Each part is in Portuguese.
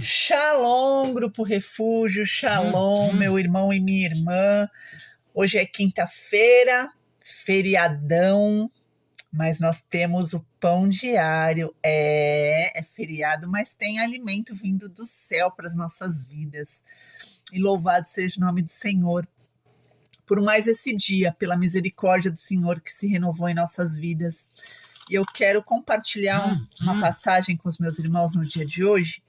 Shalom, Grupo Refúgio, Shalom, meu irmão e minha irmã. Hoje é quinta-feira, feriadão, mas nós temos o pão diário. É feriado, mas tem alimento vindo do céu para as nossas vidas. E louvado seja o nome do Senhor por mais esse dia, pela misericórdia do Senhor que se renovou em nossas vidas. E eu quero compartilhar uma passagem com os meus irmãos no dia de hoje,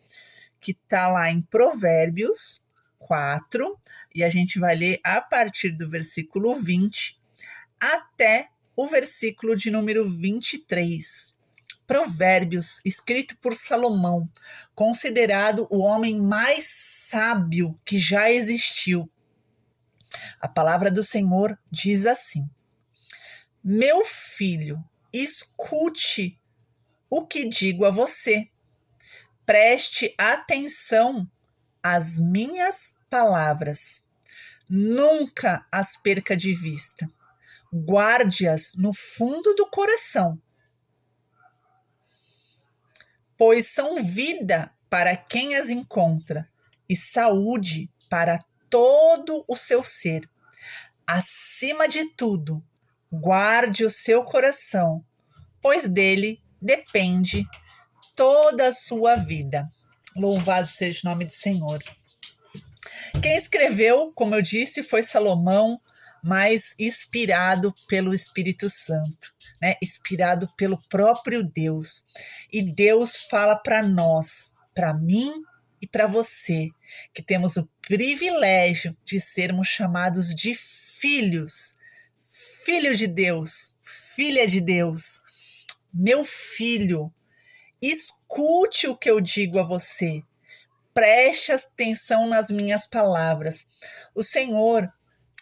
que está lá em Provérbios 4, e a gente vai ler a partir do versículo 20 até o versículo de número 23. Provérbios, escrito por Salomão, considerado o homem mais sábio que já existiu. A palavra do Senhor diz assim: meu filho, escute o que digo a você. Preste atenção às minhas palavras. Nunca as perca de vista. Guarde-as no fundo do coração, pois são vida para quem as encontra e saúde para todo o seu ser. Acima de tudo, guarde o seu coração, pois dele depende toda a sua vida. Louvado seja o nome do Senhor. Quem escreveu, como eu disse, foi Salomão, mas inspirado pelo Espírito Santo, né? Inspirado pelo próprio Deus. E Deus fala para nós, para mim e para você, que temos o privilégio de sermos chamados de filhos, filho de Deus, filha de Deus. Meu filho, escute o que eu digo a você. Preste atenção nas minhas palavras. O Senhor,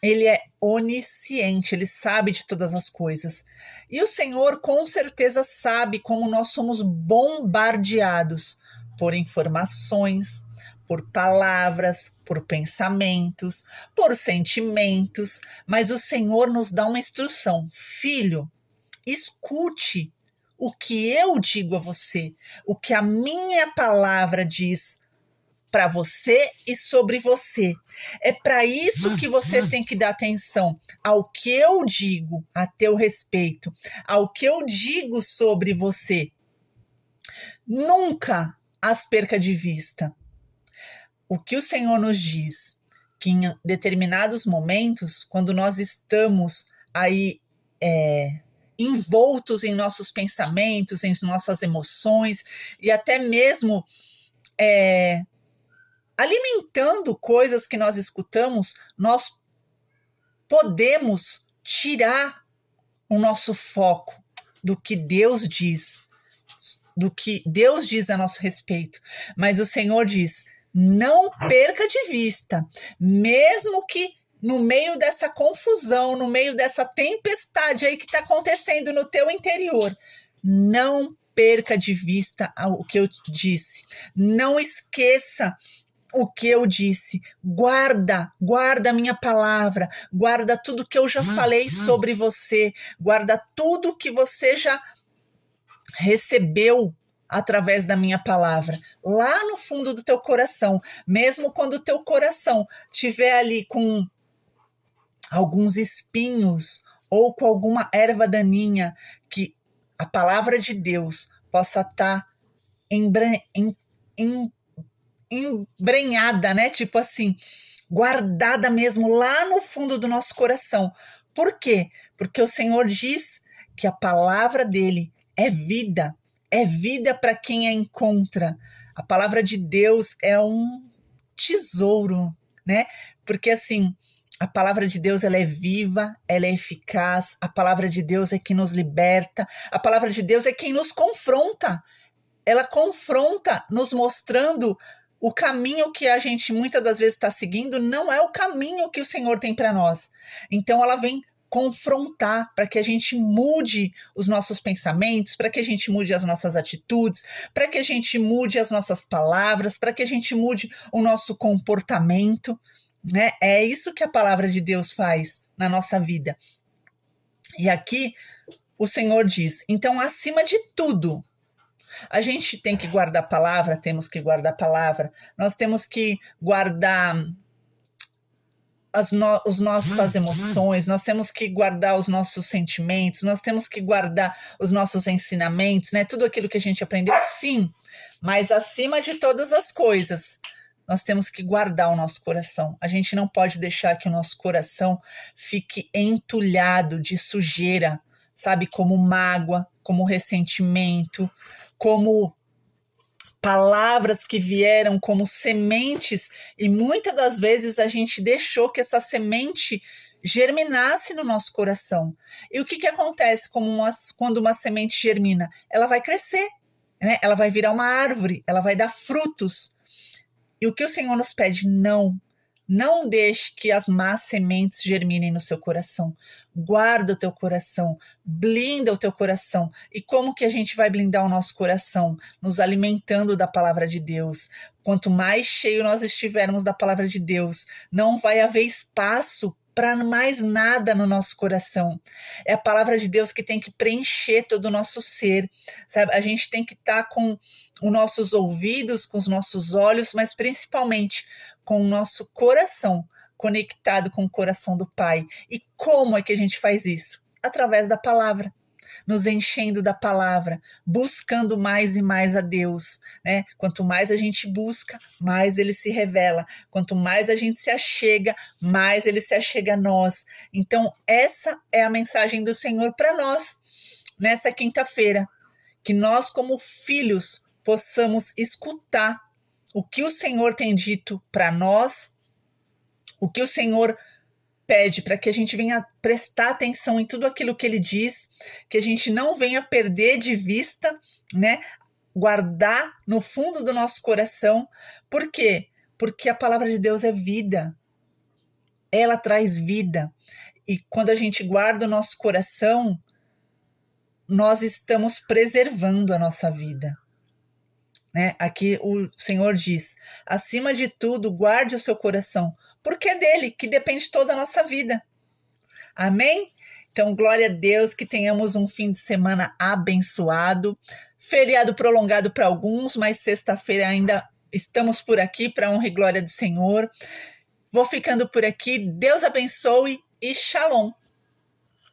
ele é onisciente, ele sabe de todas as coisas. E o Senhor com certeza sabe como nós somos bombardeados por informações, por palavras, por pensamentos, por sentimentos. Mas o Senhor nos dá uma instrução: filho, escute o que eu digo a você, o que a minha palavra diz para você e sobre você. É para isso que você tem que dar atenção ao que eu digo a teu respeito, ao que eu digo sobre você. Nunca as perca de vista. O que o Senhor nos diz, que em determinados momentos, quando nós estamos aí envoltos em nossos pensamentos, em nossas emoções, e até mesmo alimentando coisas que nós escutamos, nós podemos tirar o nosso foco do que Deus diz, a nosso respeito. Mas o Senhor diz: não perca de vista, mesmo que no meio dessa confusão, no meio dessa tempestade aí que está acontecendo no teu interior, não perca de vista o que eu disse. Não esqueça o que eu disse. Guarda a minha palavra, guarda tudo que eu já falei sobre você, guarda tudo que você já recebeu através da minha palavra, lá no fundo do teu coração, mesmo quando o teu coração estiver ali com alguns espinhos ou com alguma erva daninha, que a palavra de Deus possa estar embrenhada, né? Tipo assim, guardada mesmo lá no fundo do nosso coração. Por quê? Porque o Senhor diz que a palavra dele é vida para quem a encontra. A palavra de Deus é um tesouro, né? Porque assim, a palavra de Deus, ela é viva, ela é eficaz, a palavra de Deus é que nos liberta, a palavra de Deus é quem nos confronta. Ela confronta, nos mostrando o caminho que a gente muitas das vezes está seguindo não é o caminho que o Senhor tem para nós. Então ela vem confrontar para que a gente mude os nossos pensamentos, para que a gente mude as nossas atitudes, para que a gente mude as nossas palavras, para que a gente mude o nosso comportamento, né? É isso que a palavra de Deus faz na nossa vida. E aqui o Senhor diz: então, acima de tudo, A gente tem que guardar a palavra, temos que guardar a palavra. Nós temos que guardar as nossas emoções, nós temos que guardar os nossos sentimentos, nós temos que guardar os nossos ensinamentos, né? Tudo aquilo que a gente aprendeu, sim. Mas acima de todas as coisas, nós temos que guardar o nosso coração. A gente não pode deixar que o nosso coração fique entulhado de sujeira, sabe? Como mágoa, como ressentimento, como palavras que vieram como sementes, e muitas das vezes a gente deixou que essa semente germinasse no nosso coração. E o que acontece quando uma semente germina? Ela vai crescer, né? Ela vai virar uma árvore, ela vai dar frutos. E o que o Senhor nos pede? Não deixe que as más sementes germinem no seu coração. Guarda o teu coração, blinda o teu coração. E como que a gente vai blindar o nosso coração? Nos alimentando da palavra de Deus. Quanto mais cheio nós estivermos da palavra de Deus, não vai haver espaço para mais nada no nosso coração. É a palavra de Deus que tem que preencher todo o nosso ser, sabe? A gente tem que estar com os nossos ouvidos, com os nossos olhos, mas principalmente com o nosso coração conectado com o coração do Pai. E como é que a gente faz isso? Através da palavra. Nos enchendo da palavra, buscando mais e mais a Deus, né? Quanto mais a gente busca, mais Ele se revela. Quanto mais a gente se achega, mais Ele se achega a nós. Então, essa é a mensagem do Senhor para nós, nessa quinta-feira. Que nós, como filhos, possamos escutar o que o Senhor tem dito para nós, o que o Senhor pede para que a gente venha prestar atenção em tudo aquilo que ele diz, que a gente não venha perder de vista, né? Guardar no fundo do nosso coração. Por quê? Porque a palavra de Deus é vida. Ela traz vida. E quando a gente guarda o nosso coração, nós estamos preservando a nossa vida. Né? Aqui o Senhor diz: acima de tudo, guarde o seu coração, porque é dele que depende toda a nossa vida. Amém? Então, glória a Deus, que tenhamos um fim de semana abençoado, feriado prolongado para alguns, mas sexta-feira ainda estamos por aqui para honra e glória do Senhor. Vou ficando por aqui, Deus abençoe e shalom.